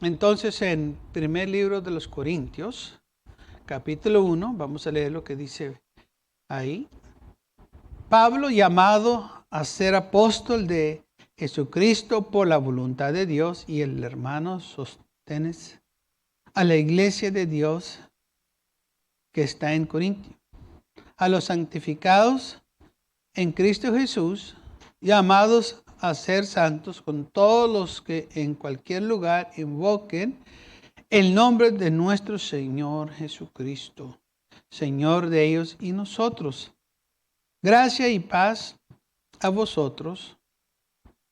Entonces, en primer libro de los Corintios, capítulo 1, vamos a leer lo que dice ahí. Pablo, llamado a ser apóstol de Jesucristo por la voluntad de Dios, y el hermano Sóstenes, a la iglesia de Dios que está en Corintio, a los santificados en Cristo Jesús, llamados a ser santos, con todos los que en cualquier lugar invoquen el nombre de nuestro Señor Jesucristo, Señor de ellos y nosotros. Gracia y paz a vosotros,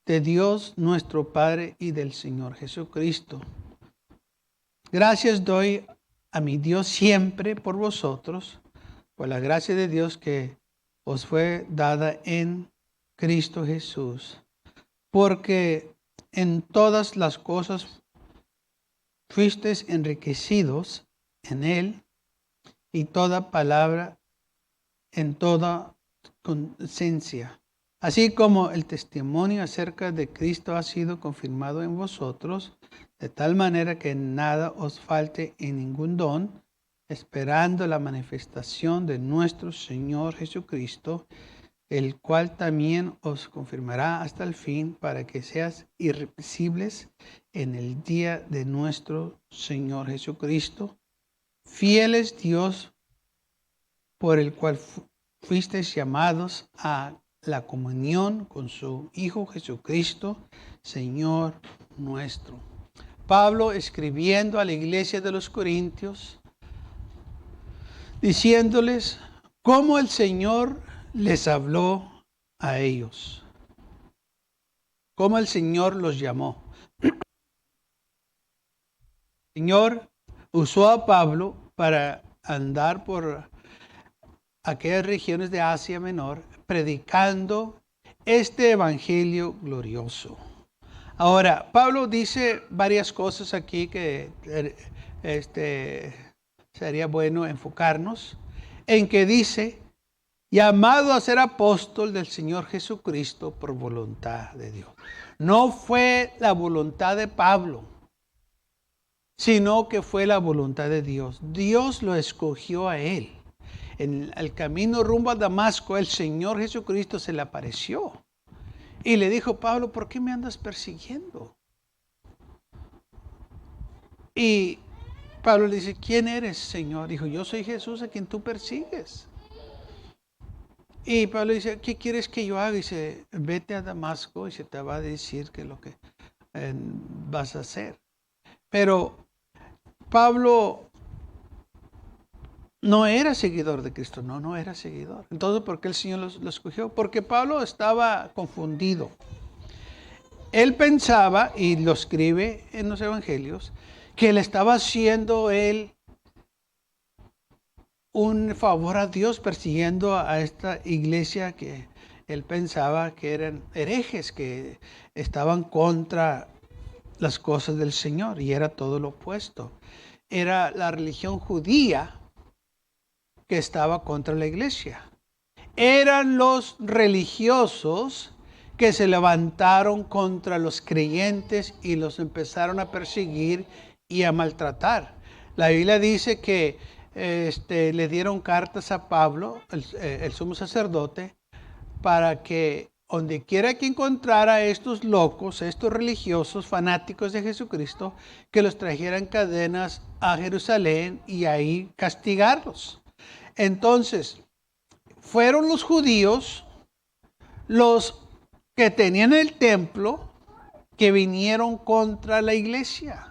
de Dios nuestro Padre y del Señor Jesucristo. Gracias doy a mi Dios siempre por vosotros, por la gracia de Dios que os fue dada en Cristo Jesús, porque en todas las cosas fuisteis enriquecidos en Él, y toda palabra en toda conciencia, así como el testimonio acerca de Cristo ha sido confirmado en vosotros, de tal manera que nada os falte en ningún don, esperando la manifestación de nuestro Señor Jesucristo, el cual también os confirmará hasta el fin, para que seas irreprensibles en el día de nuestro Señor Jesucristo. Fiel es Dios, por el cual fuisteis llamados a la comunión con su Hijo Jesucristo, Señor nuestro. Pablo escribiendo a la iglesia de los Corintios, diciéndoles cómo el Señor les habló a ellos, cómo el Señor los llamó. El Señor usó a Pablo para andar por aquellas regiones de Asia Menor, predicando este evangelio glorioso. Ahora, Pablo dice varias cosas aquí que sería bueno enfocarnos, en que dice, llamado a ser apóstol del Señor Jesucristo por voluntad de Dios. No fue la voluntad de Pablo, sino que fue la voluntad de Dios. Dios lo escogió a él. En el camino rumbo a Damasco, el Señor Jesucristo se le apareció y le dijo, Pablo, ¿por qué me andas persiguiendo? Y Pablo le dice, ¿quién eres, Señor? Dijo, yo soy Jesús a quien tú persigues. Y Pablo dice, ¿qué quieres que yo haga? Y dice, vete a Damasco y se te va a decir qué es lo que vas a hacer. Pero Pablo no era seguidor de Cristo, no era seguidor. Entonces, ¿por qué el Señor lo escogió? Porque Pablo estaba confundido. Él pensaba, y lo escribe en los evangelios, que le estaba haciendo él un favor a Dios persiguiendo a esta iglesia que él pensaba que eran herejes, que estaban contra las cosas del Señor, y era todo lo opuesto. Era la religión judía que estaba contra la iglesia. Eran los religiosos que se levantaron contra los creyentes y los empezaron a perseguir y a maltratar. La Biblia dice que le dieron cartas a Pablo, el sumo sacerdote, para que donde quiera que encontrara a estos locos, a estos religiosos fanáticos de Jesucristo, que los trajeran cadenas a Jerusalén y ahí castigarlos. Entonces, fueron los judíos los que tenían el templo que vinieron contra la iglesia.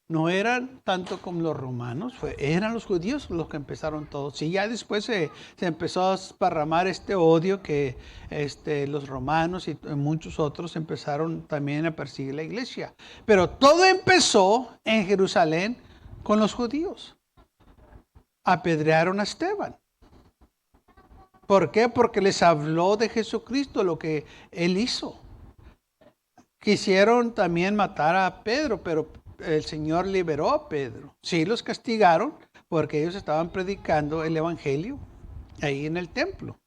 No eran tanto como los romanos, eran los judíos los que empezaron todo. Y ya después se empezó a esparramar este odio que los romanos y muchos otros empezaron también a perseguir la iglesia. Pero todo empezó en Jerusalén con los judíos. Apedrearon a Esteban. ¿Por qué? Porque les habló de Jesucristo, lo que él hizo. Quisieron también matar a Pedro, pero el Señor liberó a Pedro. Sí, los castigaron porque ellos estaban predicando el evangelio ahí en el templo.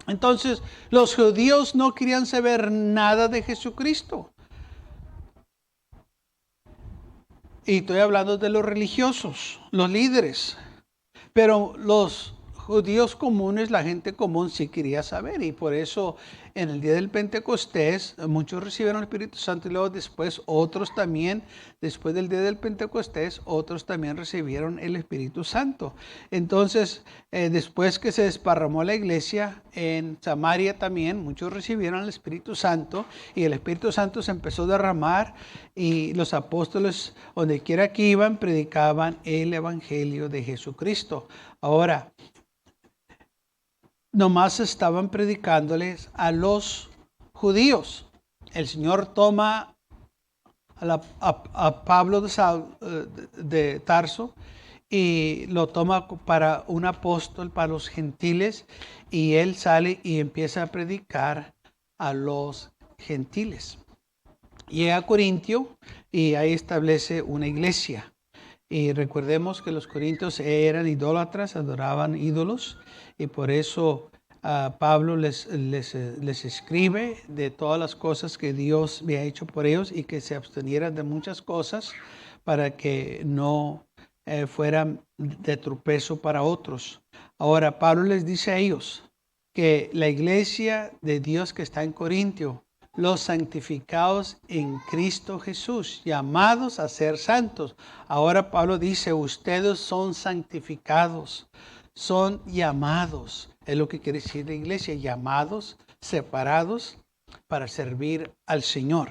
Entonces, los judíos no querían saber nada de Jesucristo. Y estoy hablando de los religiosos, los líderes. Pero los judíos comunes, la gente común sí quería saber, y por eso en el día del Pentecostés muchos recibieron el Espíritu Santo y luego después otros también, después del día del Pentecostés, otros también recibieron el Espíritu Santo. Entonces, después que se desparramó la iglesia en Samaria también, muchos recibieron el Espíritu Santo y el Espíritu Santo se empezó a derramar y los apóstoles, donde quiera que iban, predicaban el Evangelio de Jesucristo. Ahora, nomás estaban predicándoles a los judíos. El Señor toma a Pablo de Tarso y lo toma para un apóstol para los gentiles, y él sale y empieza a predicar a los gentiles. Llega a Corintio y ahí establece una iglesia. Y recordemos que los corintios eran idólatras, adoraban ídolos, y por eso Pablo les escribe de todas las cosas que Dios había hecho por ellos y que se abstenieran de muchas cosas para que no fueran de tropiezo para otros. Ahora, Pablo les dice a ellos que la iglesia de Dios que está en Corintio, los santificados en Cristo Jesús, llamados a ser santos. Ahora Pablo dice, ustedes son santificados, son llamados. Es lo que quiere decir la iglesia, llamados, separados para servir al Señor.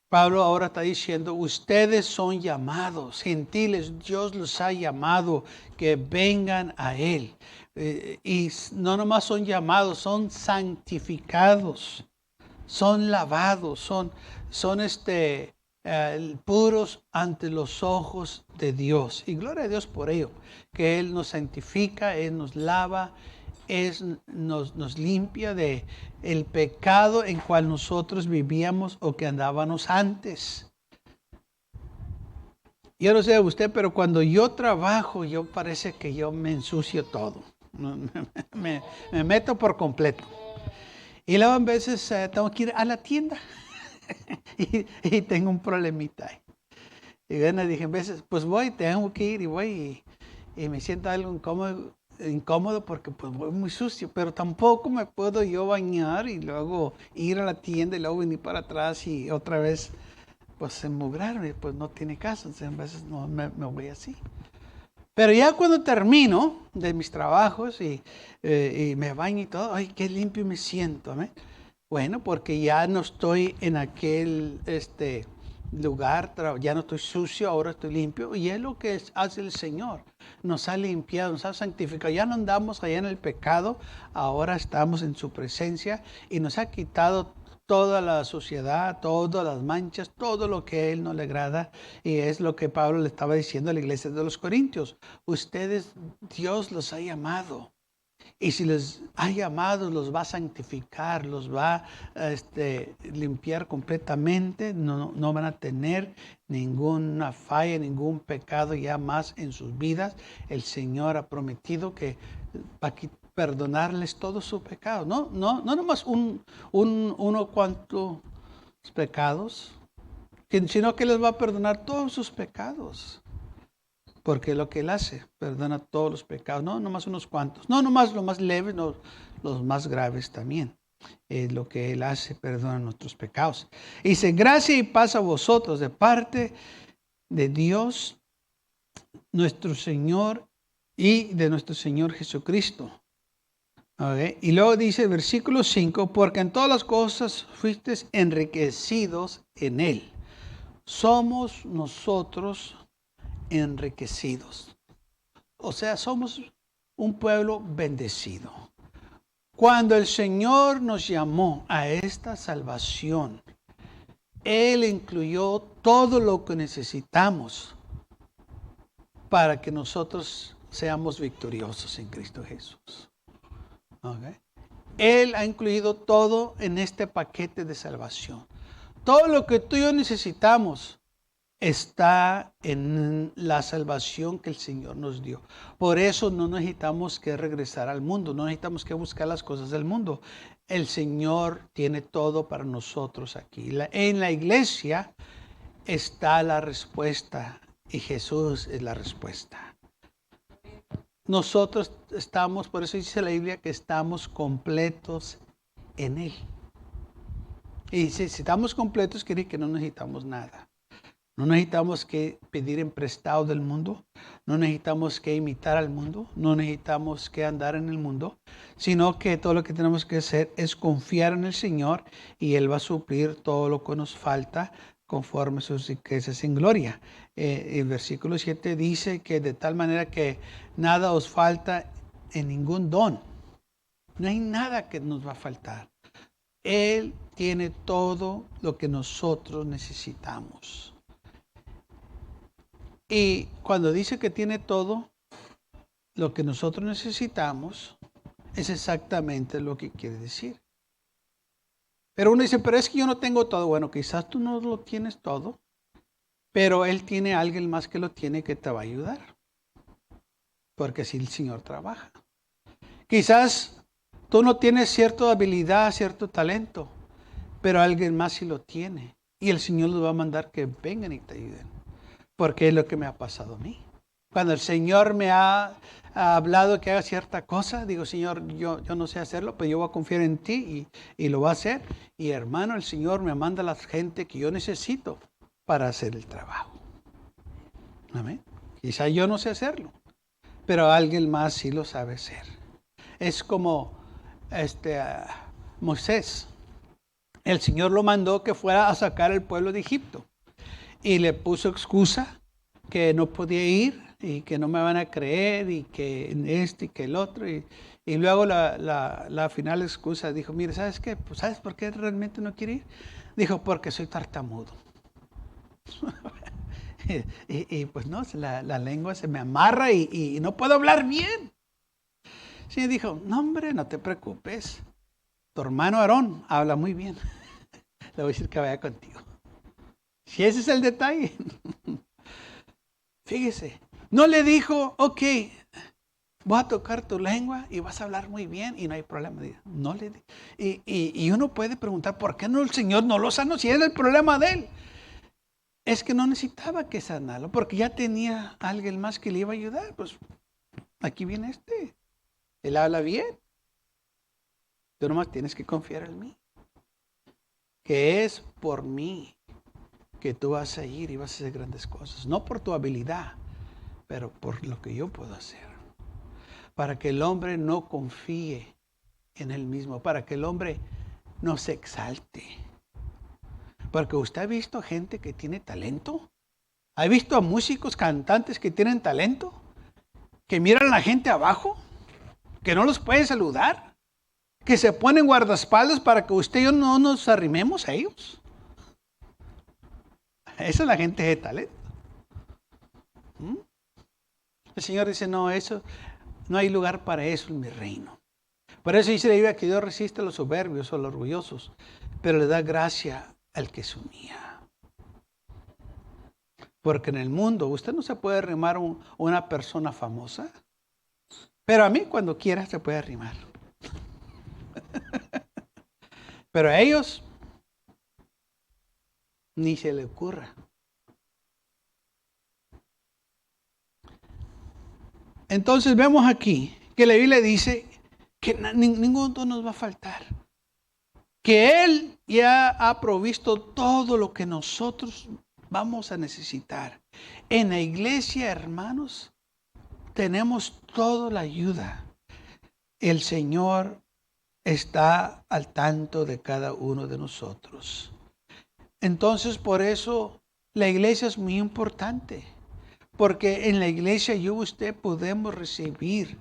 Pablo ahora está diciendo, ustedes son llamados, gentiles, Dios los ha llamado que vengan a Él. Y no nomás son llamados, son santificados. Son lavados, son puros ante los ojos de Dios. Y gloria a Dios por ello, que Él nos santifica, Él nos lava, nos limpia de el pecado en cual nosotros vivíamos o que andábamos antes. Yo no sé usted, pero cuando yo trabajo, yo parece que yo me ensucio todo. Me meto por completo. Y luego a veces tengo que ir a la tienda y tengo un problemita ahí. Y bueno, dije, a veces, pues tengo que ir y voy y me siento algo incómodo porque pues voy muy sucio, pero tampoco me puedo yo bañar y luego ir a la tienda y luego venir para atrás y otra vez pues enmugrarme, pues no tiene caso, entonces a veces no me voy así. Pero ya cuando termino de mis trabajos y me baño y todo, ay, qué limpio me siento, ¿eh? Bueno, porque ya no estoy en aquel lugar, ya no estoy sucio, ahora estoy limpio. Y es lo que hace el Señor. Nos ha limpiado, nos ha santificado. Ya no andamos allá en el pecado, ahora estamos en su presencia y nos ha quitado toda la suciedad, todas las manchas, todo lo que a Él no le agrada. Y es lo que Pablo le estaba diciendo a la iglesia de los Corintios. Ustedes, Dios los ha llamado. Y si les ha llamado, los va a santificar, los va a limpiar completamente. No van a tener ninguna falla, ningún pecado ya más en sus vidas. El Señor ha prometido que va a perdonarles todos sus pecados. No nomás uno cuantos pecados, sino que les va a perdonar todos sus pecados. Porque lo que Él hace, perdona todos los pecados, no nomás unos cuantos, no nomás los más leves, no, los más graves también. Lo que Él hace, perdona nuestros pecados. Y dice, gracia y paz a vosotros de parte de Dios, nuestro Señor y de nuestro Señor Jesucristo. Okay. Y luego dice versículo 5, porque en todas las cosas fuisteis enriquecidos en Él. Somos nosotros enriquecidos. O sea, somos un pueblo bendecido. Cuando el Señor nos llamó a esta salvación, Él incluyó todo lo que necesitamos para que nosotros seamos victoriosos en Cristo Jesús. Okay. Él ha incluido todo en este paquete de salvación. Todo lo que tú y yo necesitamos está en la salvación que el Señor nos dio. Por eso no necesitamos que regresar al mundo, no necesitamos que buscar las cosas del mundo. El Señor tiene todo para nosotros aquí. En la iglesia está la respuesta Y Jesús es la respuesta. Nosotros estamos, por eso dice la Biblia, que estamos completos en Él. Y si estamos completos, quiere decir que no necesitamos nada. No necesitamos que pedir en prestado del mundo. No necesitamos que imitar al mundo. No necesitamos que andar en el mundo. Sino que todo lo que tenemos que hacer es confiar en el Señor y Él va a suplir todo lo que nos falta conforme a sus riquezas en gloria. El versículo 7 dice que de tal manera que nada os falta en ningún don. No hay nada que nos va a faltar. Él tiene todo lo que nosotros necesitamos. Y cuando dice que tiene todo lo que nosotros necesitamos, es exactamente lo que quiere decir. Pero uno dice, pero es que yo no tengo todo. Bueno, quizás tú no lo tienes todo, pero Él tiene a alguien más que lo tiene que te va a ayudar. Porque así el Señor trabaja. Quizás tú no tienes cierta habilidad, cierto talento, pero alguien más sí lo tiene. Y el Señor los va a mandar que vengan y te ayuden. Porque es lo que me ha pasado a mí. Cuando el Señor me ha hablado que haga cierta cosa, digo, Señor, yo no sé hacerlo, pero yo voy a confiar en ti y lo voy a hacer. Y hermano, el Señor me manda a la gente que yo necesito para hacer el trabajo. Amén. Quizá yo no sé hacerlo, pero alguien más sí lo sabe hacer. Es como Moisés. El Señor lo mandó que fuera a sacar al pueblo de Egipto. Y le puso excusa que no podía ir y que no me van a creer y que este y que el otro. Y luego la final excusa dijo, mire, ¿sabes qué? Pues, ¿sabes por qué realmente no quiere ir? Dijo, porque soy tartamudo. y pues no, la lengua se me amarra y no puedo hablar bien. Sí, dijo, no hombre, no te preocupes. Tu hermano Aarón habla muy bien. Le voy a decir que vaya contigo. Si ese es el detalle. Fíjese, no le dijo, ok, voy a tocar tu lengua y vas a hablar muy bien y no hay problema. No le y uno puede preguntar, ¿por qué no el Señor no lo sanó? Si era el problema de él. Es que no necesitaba que sanarlo, porque ya tenía alguien más que le iba a ayudar. Pues aquí viene él habla bien. Tú nomás tienes que confiar en mí. Que es por mí que tú vas a ir y vas a hacer grandes cosas. No por tu habilidad, pero por lo que yo puedo hacer. Para que el hombre no confíe en él mismo, para que el hombre no se exalte. Porque usted ha visto gente que tiene talento. ¿Ha visto a músicos, cantantes que tienen talento? Que miran a la gente abajo, que no los puede saludar, que se ponen guardaespaldas para que usted y yo no nos arrimemos a ellos. Esa es la gente de talento. El Señor dice, no, eso, no hay lugar para eso en mi reino. Por eso dice la Biblia que Dios resiste a los soberbios o a los orgullosos, pero le da gracia al que se humilla. Porque en el mundo usted no se puede arrimar a una persona famosa, pero a mí cuando quiera se puede arrimar. Pero a ellos ni se le ocurra. Entonces vemos aquí que la Biblia dice que ningún don nos va a faltar. Que Él ya ha provisto todo lo que nosotros vamos a necesitar. En la iglesia, hermanos, tenemos toda la ayuda. El Señor está al tanto de cada uno de nosotros. Entonces, por eso la iglesia es muy importante. Porque en la iglesia yo y usted podemos recibir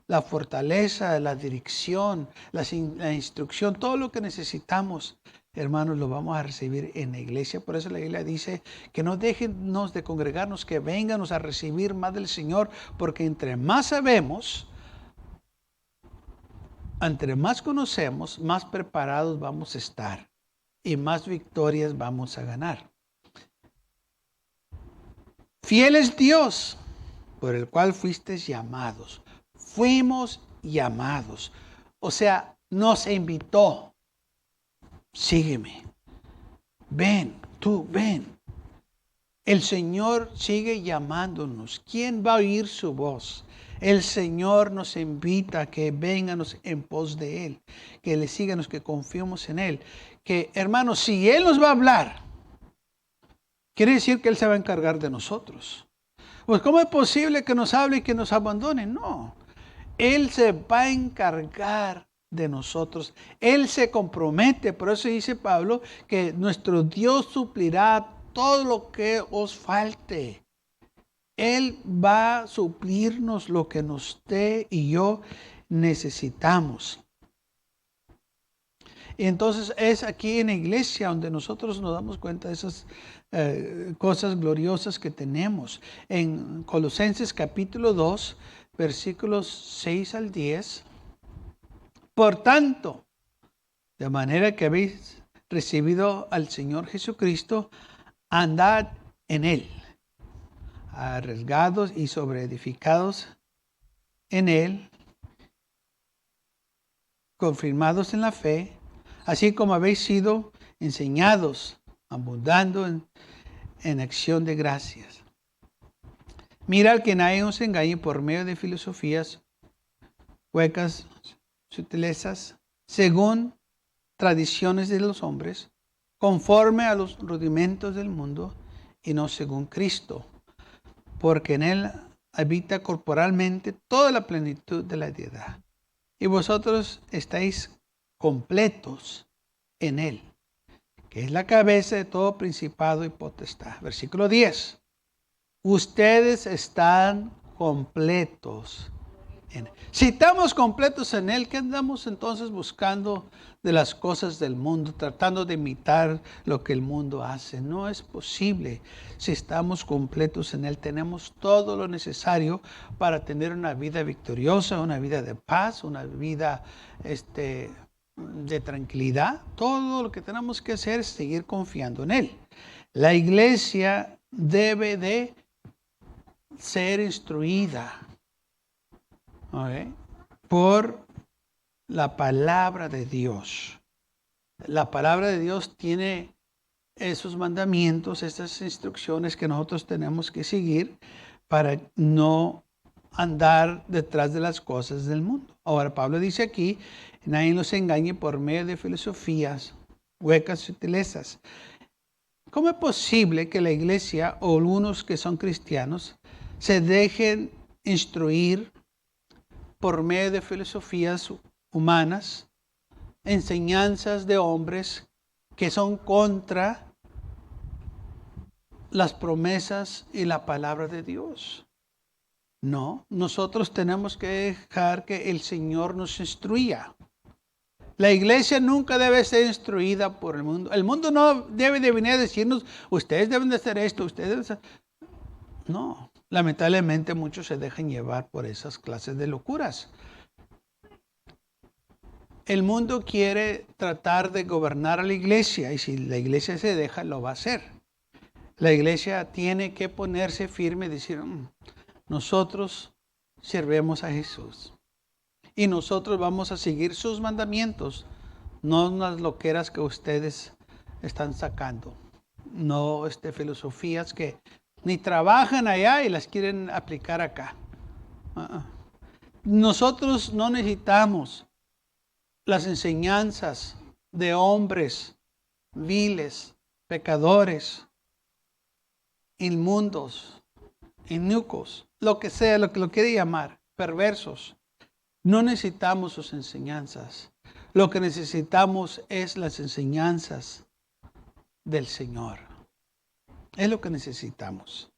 la fortaleza, la dirección, la instrucción, todo lo que necesitamos, hermanos, lo vamos a recibir en la iglesia. Por eso la Biblia dice que no déjenos de congregarnos, que vénganos a recibir más del Señor, porque entre más sabemos, entre más conocemos, más preparados vamos a estar y más victorias vamos a ganar. Fiel es Dios, por el cual fuisteis llamados. Fuimos llamados. O sea, nos invitó. Sígueme. Ven, tú ven. El Señor sigue llamándonos. ¿Quién va a oír su voz? El Señor nos invita a que vengamos en pos de Él, que le sigamos, que confiemos en Él. Que, hermanos, si Él nos va a hablar, quiere decir que Él se va a encargar de nosotros. Pues, ¿cómo es posible que nos hable y que nos abandone? No. Él se va a encargar de nosotros. Él se compromete. Por eso dice Pablo que nuestro Dios suplirá todo lo que os falte. Él va a suplirnos lo que usted y yo necesitamos. Y entonces es aquí en la iglesia donde nosotros nos damos cuenta de esas cosas gloriosas que tenemos. En Colosenses capítulo 2, versículos 6 al 10. Por tanto, de manera que habéis recibido al Señor Jesucristo, andad en Él, arriesgados y sobreedificados en Él, confirmados en la fe, así como habéis sido enseñados, abundando en acción de gracias. Mirad que nadie os engañe por medio de filosofías huecas, sutilezas, según tradiciones de los hombres, conforme a los rudimentos del mundo y no según Cristo, porque en Él habita corporalmente toda la plenitud de la deidad. Y vosotros estáis completos en Él, que es la cabeza de todo principado y potestad. Versículo 10. Ustedes están completos en Él. Si estamos completos en Él, ¿qué andamos entonces buscando de las cosas del mundo, tratando de imitar lo que el mundo hace? No es posible. Si estamos completos en Él, tenemos todo lo necesario para tener una vida victoriosa, una vida de paz, una vida de tranquilidad. Todo lo que tenemos que hacer es seguir confiando en Él. La iglesia debe de ser instruida, ¿okay?, por la palabra de Dios. La palabra de Dios tiene esos mandamientos, estas instrucciones que nosotros tenemos que seguir para no andar detrás de las cosas del mundo. Ahora, Pablo dice aquí, nadie nos engañe por medio de filosofías huecas, sutilezas. ¿Cómo es posible que la iglesia o algunos que son cristianos se dejen instruir por medio de filosofías humanas, enseñanzas de hombres que son contra las promesas y la palabra de Dios? No, nosotros tenemos que dejar que el Señor nos instruya. La iglesia nunca debe ser instruida por el mundo. El mundo no debe de venir a decirnos, ustedes deben de hacer esto, ustedes deben hacer... No, lamentablemente muchos se dejan llevar por esas clases de locuras. El mundo quiere tratar de gobernar a la iglesia y si la iglesia se deja, lo va a hacer. La iglesia tiene que ponerse firme y decir, nosotros servemos a Jesús y nosotros vamos a seguir sus mandamientos, no las loqueras que ustedes están sacando, no filosofías que ni trabajan allá y las quieren aplicar acá. Nosotros no necesitamos las enseñanzas de hombres viles, pecadores, inmundos, inicuos, lo que sea, lo que lo quiere llamar, perversos. No necesitamos sus enseñanzas. Lo que necesitamos es las enseñanzas del Señor. Es lo que necesitamos.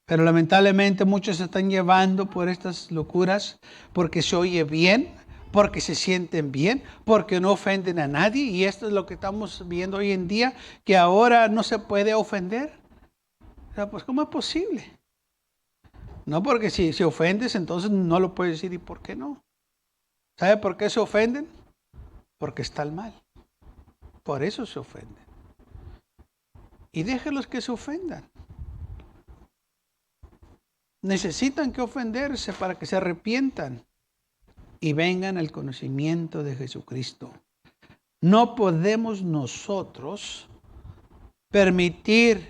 Pero lamentablemente muchos se están llevando por estas locuras porque se oye bien, porque se sienten bien, porque no ofenden a nadie. Y esto es lo que estamos viendo hoy en día, que ahora no se puede ofender. O sea, pues, ¿cómo es posible? No, porque si ofendes, entonces no lo puedes decir. ¿Y por qué no? ¿Sabe por qué se ofenden? Porque están mal. Por eso se ofenden. Y déjenlos que se ofendan. Necesitan que ofenderse para que se arrepientan y vengan al conocimiento de Jesucristo. No podemos nosotros permitir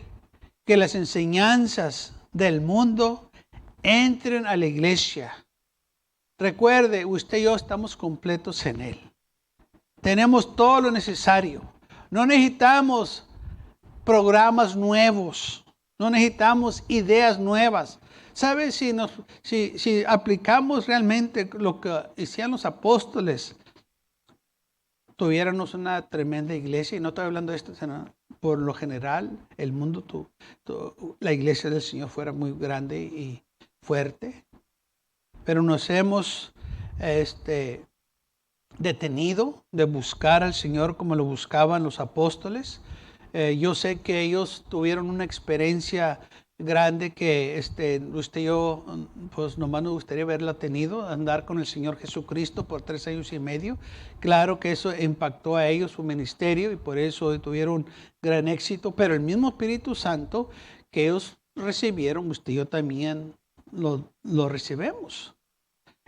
que las enseñanzas del mundo entren a la iglesia. Recuerde, usted y yo estamos completos en Él. Tenemos todo lo necesario. No necesitamos programas nuevos. No necesitamos ideas nuevas. ¿Sabes? Si aplicamos realmente lo que hicieron los apóstoles, tuviéramos una tremenda iglesia. Y no estoy hablando de esto, sino por lo general, el mundo, la iglesia del Señor fuera muy grande y fuerte. Pero nos hemos detenido de buscar al Señor como lo buscaban los apóstoles. Yo sé que ellos tuvieron una experiencia grande que usted y yo, pues nomás nos gustaría haberla tenido, andar con el Señor Jesucristo por 3 años y medio. Claro que eso impactó a ellos su ministerio y por eso tuvieron gran éxito, pero el mismo Espíritu Santo que ellos recibieron, usted y yo también lo recibimos.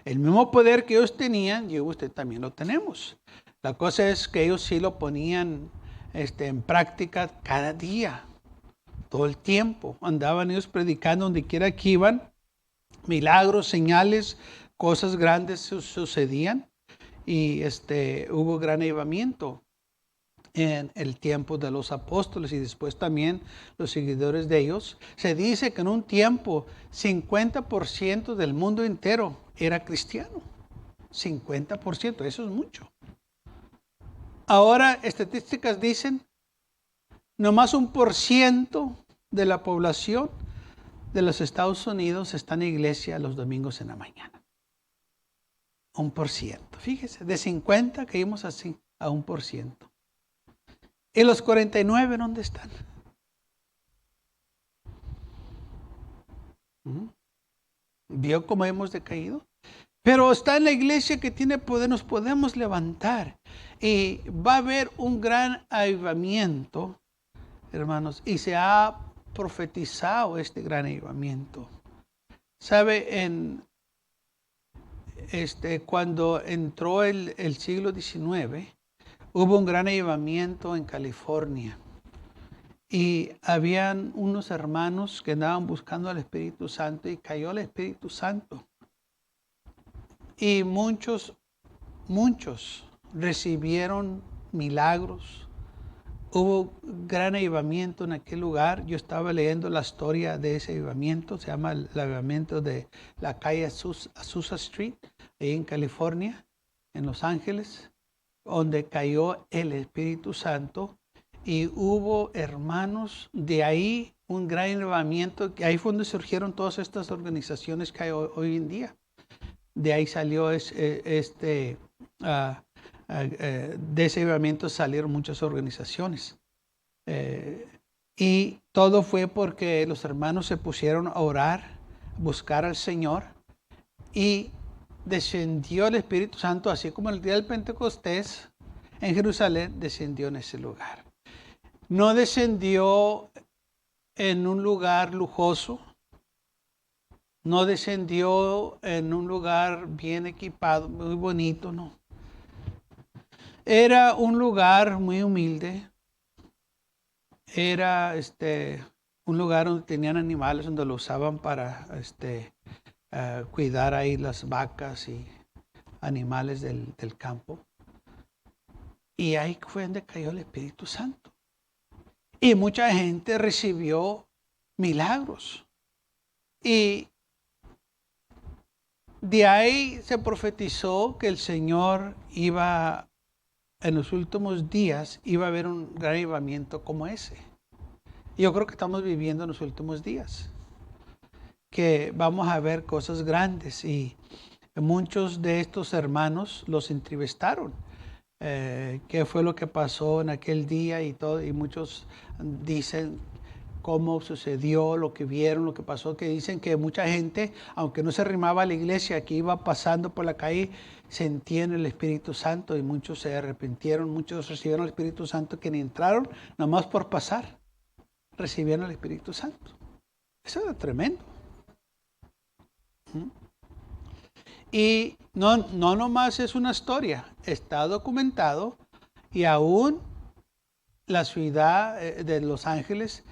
El mismo poder que ellos tenían, yo y usted también lo tenemos. La cosa es que ellos sí lo ponían en práctica cada día, todo el tiempo. Andaban ellos predicando donde quiera que iban. Milagros, señales, cosas grandes sucedían. Y hubo gran avivamiento en el tiempo de los apóstoles y después también los seguidores de ellos. Se dice que en un tiempo 50% del mundo entero era cristiano. 50%, eso es mucho. Ahora estadísticas dicen nomás 1% de la población de los Estados Unidos está en la iglesia los domingos en la mañana. 1%. Fíjese, de 50 caímos así a 1%. ¿Y los 49 dónde están? ¿Vio cómo hemos decaído? Pero está en la iglesia que tiene poder, nos podemos levantar. Y va a haber un gran avivamiento, hermanos, y se ha profetizado este gran avivamiento. ¿Sabe? Cuando entró el siglo XIX, hubo un gran avivamiento en California. Y habían unos hermanos que andaban buscando al Espíritu Santo y cayó el Espíritu Santo. Y muchos recibieron milagros. Hubo gran avivamiento en aquel lugar. Yo estaba leyendo la historia de ese avivamiento. Se llama el avivamiento de la calle Azusa Street, ahí en California, en Los Ángeles, donde cayó el Espíritu Santo. Y hubo hermanos de ahí, un gran avivamiento. Que ahí fue donde surgieron todas estas organizaciones que hay hoy en día. De ahí salió de ese avivamiento salieron muchas organizaciones. Y todo fue porque los hermanos se pusieron a orar, a buscar al Señor. Y descendió el Espíritu Santo, así como el día del Pentecostés en Jerusalén, descendió en ese lugar. No descendió en un lugar lujoso. No descendió en un lugar bien equipado, muy bonito, no. Era un lugar muy humilde. Era un lugar donde tenían animales, donde lo usaban para cuidar ahí las vacas y animales del campo. Y ahí fue donde cayó el Espíritu Santo. Y mucha gente recibió milagros. Y de ahí se profetizó que el Señor iba, en los últimos días, iba a haber un gran avivamiento como ese. Yo creo que estamos viviendo en los últimos días, que vamos a ver cosas grandes y muchos de estos hermanos los entrevistaron. ¿Qué fue lo que pasó en aquel día y todo? Y muchos dicen cómo sucedió, lo que vieron, lo que pasó, que dicen que mucha gente, aunque no se arrimaba a la iglesia, que iba pasando por la calle, sentían el Espíritu Santo y muchos se arrepintieron, muchos recibieron el Espíritu Santo que ni entraron, nomás por pasar, recibieron el Espíritu Santo. Eso era tremendo. Y no nomás es una historia, está documentado y aún la ciudad de Los Ángeles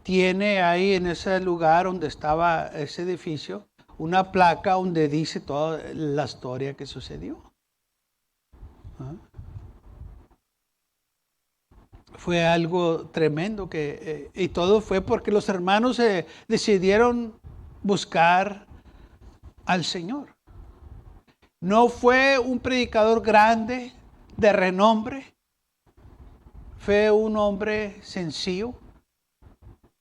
tiene ahí en ese lugar donde estaba ese edificio una placa donde dice toda la historia que sucedió. ¿Ah? Fue algo tremendo y todo fue porque los hermanos decidieron buscar al Señor. No fue un predicador grande, de renombre. Fue un hombre sencillo,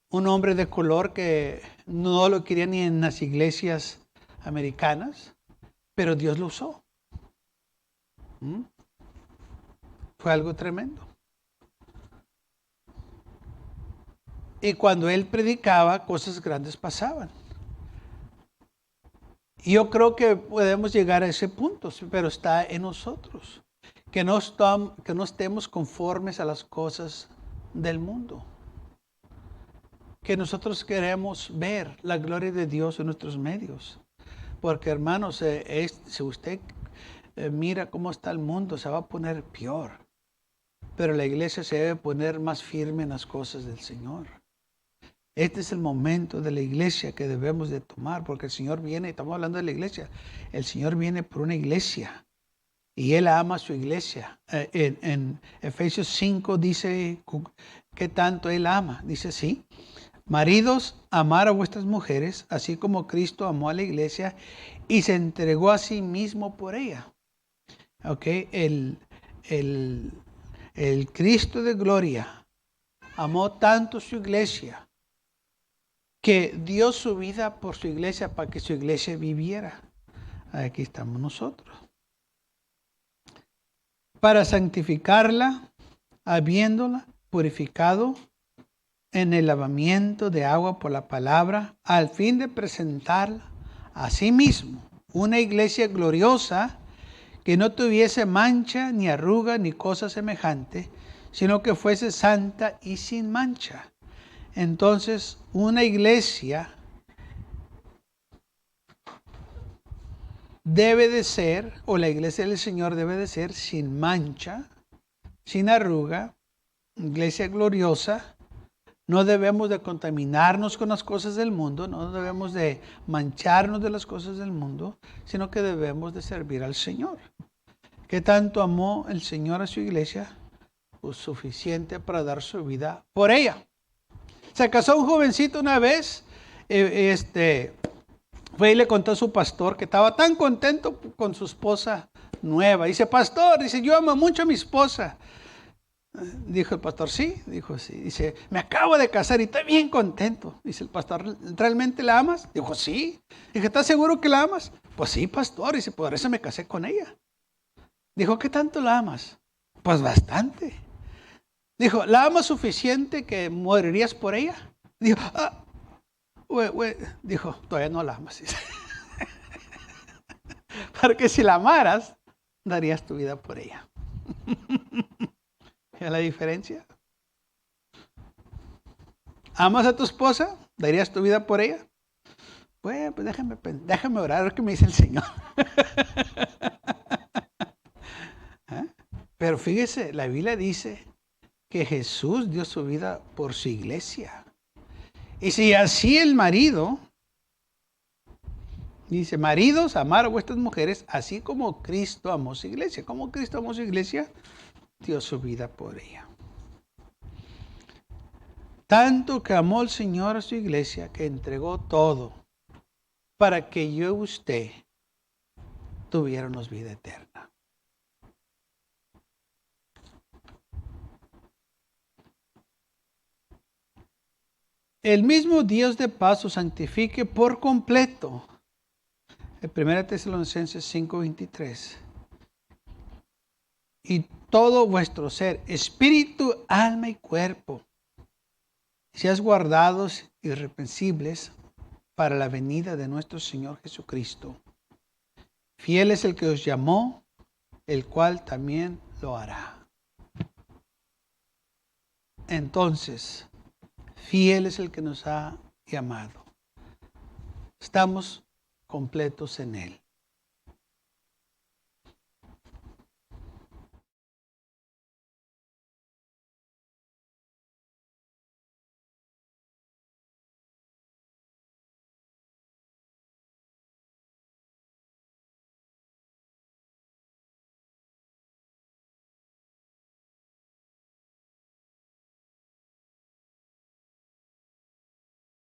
un hombre de color que no lo querían ni en las iglesias americanas, pero Dios lo usó. Fue algo tremendo. Y cuando él predicaba, cosas grandes pasaban. Y yo creo que podemos llegar a ese punto, pero está en nosotros. Que no estemos conformes a las cosas del mundo. Que nosotros queremos ver la gloria de Dios en nuestros medios. Porque hermanos, si usted mira cómo está el mundo, se va a poner peor. Pero la iglesia se debe poner más firme en las cosas del Señor. Este es el momento de la iglesia que debemos de tomar, porque el Señor viene, estamos hablando de la iglesia, el Señor viene por una iglesia y Él ama a su iglesia. En Efesios 5 dice que tanto Él ama. Dice así: maridos, amar a vuestras mujeres, así como Cristo amó a la iglesia y se entregó a sí mismo por ella. Okay. El Cristo de gloria amó tanto su iglesia que dio su vida por su iglesia para que su iglesia viviera. Aquí estamos nosotros. Para santificarla, habiéndola purificado en el lavamiento de agua por la palabra, al fin de presentarla a sí mismo, una iglesia gloriosa, que no tuviese mancha, ni arruga, ni cosa semejante, sino que fuese santa y sin mancha. Entonces, una iglesia debe de ser, o la iglesia del Señor debe de ser sin mancha, sin arruga, iglesia gloriosa. No debemos de contaminarnos con las cosas del mundo, no debemos de mancharnos de las cosas del mundo, sino que debemos de servir al Señor. ¿Qué tanto amó el Señor a su iglesia? Pues suficiente para dar su vida por ella. Se casó un jovencito una vez, fue y le contó a su pastor que estaba tan contento con su esposa nueva. Dice: pastor, dice, yo amo mucho a mi esposa. Dijo el pastor: sí, dijo sí. Dice: me acabo de casar y estoy bien contento. Dice el pastor: ¿realmente la amas? Dijo: sí. Dije: ¿estás seguro que la amas? Pues sí, pastor. Dice: por eso me casé con ella. Dijo: ¿qué tanto la amas? Pues bastante. Dijo: ¿la amas suficiente que morirías por ella? Dijo: dijo: todavía no la amas. Porque si la amaras, darías tu vida por ella. ¿Es la diferencia? ¿Amas a tu esposa? ¿Darías tu vida por ella? Pues déjame orar a ver qué me dice el Señor. ¿Eh? Pero fíjese, la Biblia dice que Jesús dio su vida por su iglesia. Y si así el marido, dice: maridos, amar a vuestras mujeres, así como Cristo amó su iglesia. ¿Cómo Cristo amó su iglesia? Dio su vida por ella. Tanto que amó el Señor a su iglesia, que entregó todo para que yo y usted tuviéramos vida eterna. El mismo Dios de paz os santifique por completo. En 1 Tesalonicenses 5:23. Y todo vuestro ser, espíritu, alma y cuerpo, seas guardados irreprensibles para la venida de nuestro Señor Jesucristo. Fiel es el que os llamó, el cual también lo hará. Entonces, fiel es el que nos ha llamado. Estamos completos en Él.